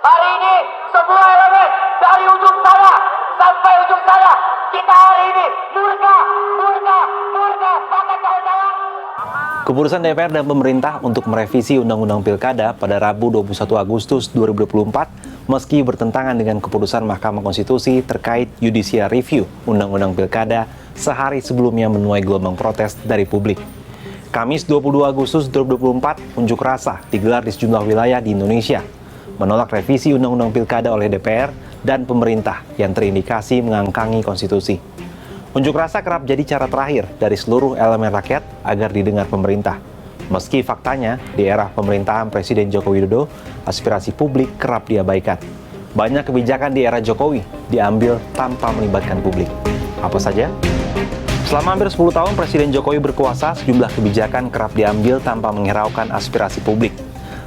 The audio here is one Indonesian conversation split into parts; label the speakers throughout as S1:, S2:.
S1: Hari ini semua elemen dari ujung sana sampai ujung sana, kita hari ini murka, sepakat kawan-kawan.
S2: Keputusan DPR dan pemerintah untuk merevisi Undang-Undang Pilkada pada Rabu 21 Agustus 2024 meski bertentangan dengan keputusan Mahkamah Konstitusi terkait judicial review Undang-Undang Pilkada sehari sebelumnya menuai gelombang protes dari publik. Kamis 22 Agustus 2024, unjuk rasa digelar di sejumlah wilayah di Indonesia menolak revisi Undang-Undang Pilkada oleh DPR dan pemerintah yang terindikasi mengangkangi konstitusi. Unjuk rasa kerap jadi cara terakhir dari seluruh elemen rakyat agar didengar pemerintah. Meski faktanya, di era pemerintahan Presiden Joko Widodo, aspirasi publik kerap diabaikan. Banyak kebijakan di era Jokowi diambil tanpa melibatkan publik. Apa saja? Selama hampir 10 tahun Presiden Jokowi berkuasa, sejumlah kebijakan kerap diambil tanpa menghiraukan aspirasi publik.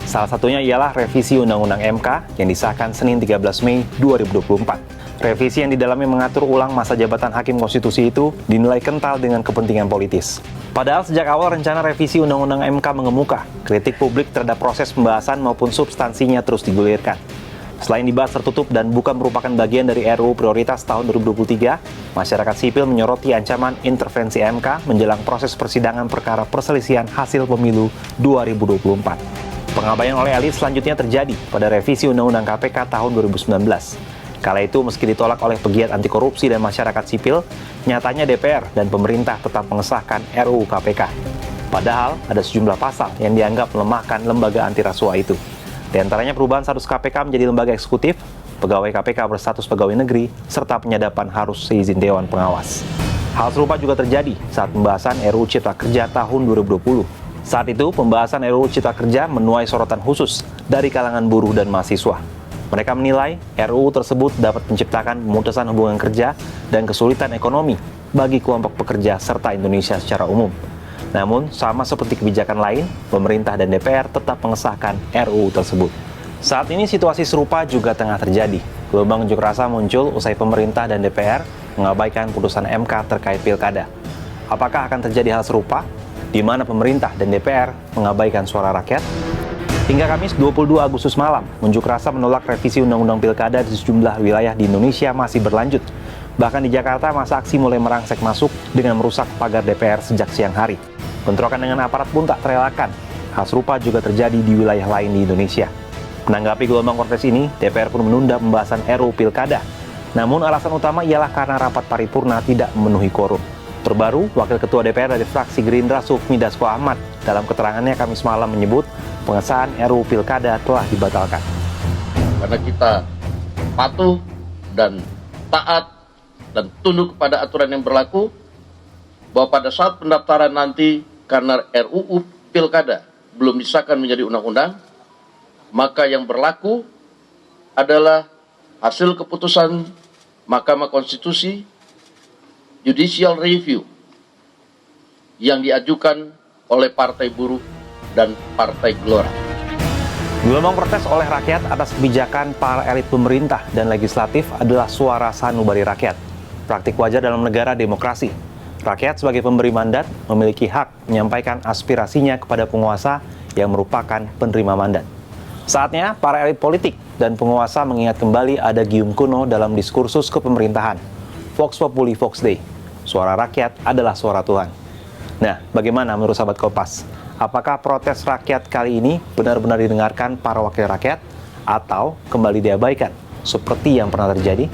S2: Salah satunya ialah revisi Undang-Undang MK yang disahkan Senin 13 Mei 2024. Revisi yang di dalamnya mengatur ulang masa jabatan Hakim Konstitusi itu dinilai kental dengan kepentingan politis. Padahal sejak awal rencana revisi Undang-Undang MK mengemuka, kritik publik terhadap proses pembahasan maupun substansinya terus digulirkan. Selain dibahas tertutup dan bukan merupakan bagian dari RUU Prioritas tahun 2023, masyarakat sipil menyoroti ancaman intervensi MK menjelang proses persidangan perkara perselisihan hasil pemilu 2024. Pengabaian oleh elit selanjutnya terjadi pada revisi Undang-Undang KPK tahun 2019. Kala itu meski ditolak oleh pegiat anti korupsi dan masyarakat sipil, nyatanya DPR dan pemerintah tetap mengesahkan RUU KPK. Padahal ada sejumlah pasal yang dianggap melemahkan lembaga anti rasuah itu. Di antaranya perubahan status KPK menjadi lembaga eksekutif, pegawai KPK berstatus pegawai negeri, serta penyadapan harus seizin Dewan Pengawas. Hal serupa juga terjadi saat pembahasan RUU Cipta Kerja tahun 2020. Saat itu, pembahasan RUU Cipta Kerja menuai sorotan khusus dari kalangan buruh dan mahasiswa. Mereka menilai RUU tersebut dapat menciptakan pemutusan hubungan kerja dan kesulitan ekonomi bagi kelompok pekerja serta Indonesia secara umum. Namun, sama seperti kebijakan lain, pemerintah dan DPR tetap mengesahkan RUU tersebut. Saat ini situasi serupa juga tengah terjadi. Gelombang unjuk rasa muncul usai pemerintah dan DPR mengabaikan putusan MK terkait pilkada. Apakah akan terjadi hal serupa, di mana pemerintah dan DPR mengabaikan suara rakyat? Hingga Kamis 22 Agustus malam, unjuk rasa menolak revisi Undang-Undang Pilkada di sejumlah wilayah di Indonesia masih berlanjut. Bahkan di Jakarta, masa aksi mulai merangsek masuk dengan merusak pagar DPR sejak siang hari. Bentrokan dengan aparat pun tak terelakkan. Hal serupa juga terjadi di wilayah lain di Indonesia. Menanggapi gelombang protes ini, DPR pun menunda pembahasan RUU Pilkada. Namun alasan utama ialah karena rapat paripurna tidak memenuhi quorum. Terbaru, Wakil Ketua DPR dari fraksi Gerindra Sufmi Dasko Ahmad dalam keterangannya Kamis malam menyebut pengesahan RUU Pilkada telah dibatalkan.
S3: Karena kita patuh dan taat dan tunduk kepada aturan yang berlaku, bahwa pada saat pendaftaran nanti karena RUU Pilkada belum disahkan menjadi undang-undang, maka yang berlaku adalah hasil keputusan Mahkamah Konstitusi Judicial Review yang diajukan oleh Partai Buruh dan Partai Gelora.
S2: Gelombang protes oleh rakyat atas kebijakan para elit pemerintah dan legislatif adalah suara sanubari rakyat. Praktik wajar dalam negara demokrasi. Rakyat sebagai pemberi mandat memiliki hak menyampaikan aspirasinya kepada penguasa yang merupakan penerima mandat. Saatnya para elit politik dan penguasa mengingat kembali ada gium kuno dalam diskursus kepemerintahan. Vox Populi Vox Dei. Suara rakyat adalah suara Tuhan. Nah, bagaimana menurut sahabat Kompas? Apakah protes rakyat kali ini benar-benar didengarkan para wakil rakyat atau kembali diabaikan seperti yang pernah terjadi?